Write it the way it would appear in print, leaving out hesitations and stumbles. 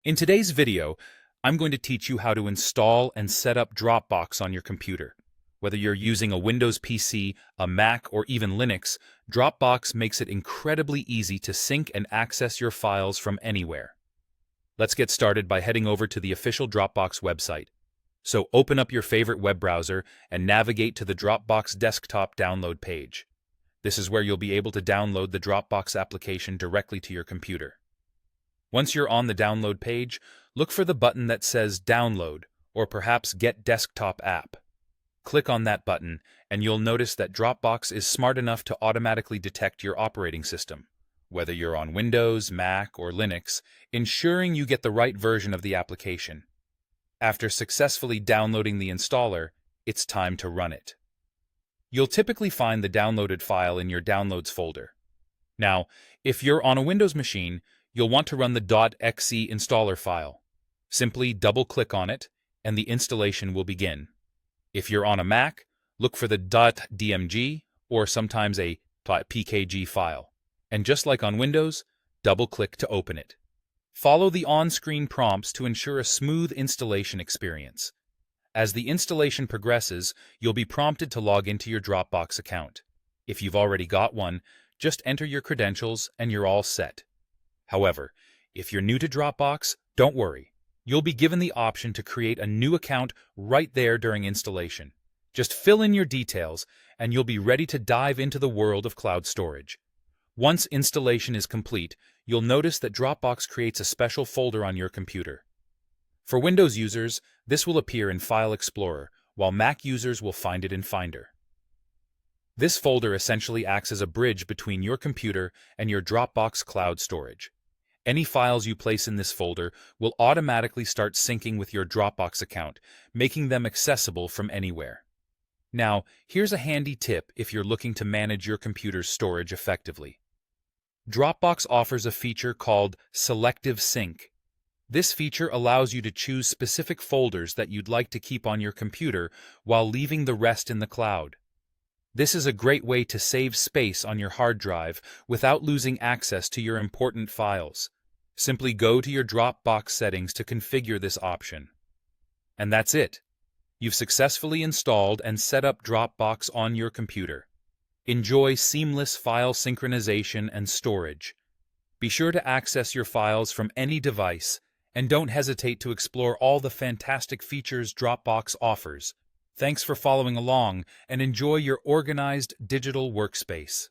In today's video, I'm going to teach you how to install and set up Dropbox on your computer. Whether you're using a Windows PC, a Mac, or even Linux, Dropbox makes it incredibly easy to sync and access your files from anywhere. Let's get started by heading over to the official Dropbox website. So open up your favorite web browser and navigate to the Dropbox desktop download page. This is where you'll be able to download the Dropbox application directly to your computer. Once you're on the download page, look for the button that says Download or perhaps Get Desktop App. Click on that button and you'll notice that Dropbox is smart enough to automatically detect your operating system, whether you're on Windows, Mac, or Linux, ensuring you get the right version of the application. After successfully downloading the installer, it's time to run it. You'll typically find the downloaded file in your Downloads folder. Now, if you're on a Windows machine, you'll want to run the .exe installer file. Simply double-click on it, and the installation will begin. If you're on a Mac, look for the .dmg or sometimes a .pkg file. And just like on Windows, double-click to open it. Follow the on-screen prompts to ensure a smooth installation experience. As the installation progresses, you'll be prompted to log into your Dropbox account. If you've already got one, just enter your credentials and you're all set. However, if you're new to Dropbox, don't worry. You'll be given the option to create a new account right there during installation. Just fill in your details, and you'll be ready to dive into the world of cloud storage. Once installation is complete, you'll notice that Dropbox creates a special folder on your computer. For Windows users, this will appear in File Explorer, while Mac users will find it in Finder. This folder essentially acts as a bridge between your computer and your Dropbox cloud storage. Any files you place in this folder will automatically start syncing with your Dropbox account, making them accessible from anywhere. Now, here's a handy tip if you're looking to manage your computer's storage effectively. Dropbox offers a feature called Selective Sync. This feature allows you to choose specific folders that you'd like to keep on your computer while leaving the rest in the cloud. This is a great way to save space on your hard drive without losing access to your important files. Simply go to your Dropbox settings to configure this option. And that's it. You've successfully installed and set up Dropbox on your computer. Enjoy seamless file synchronization and storage. Be sure to access your files from any device, and don't hesitate to explore all the fantastic features Dropbox offers. Thanks for following along, and enjoy your organized digital workspace.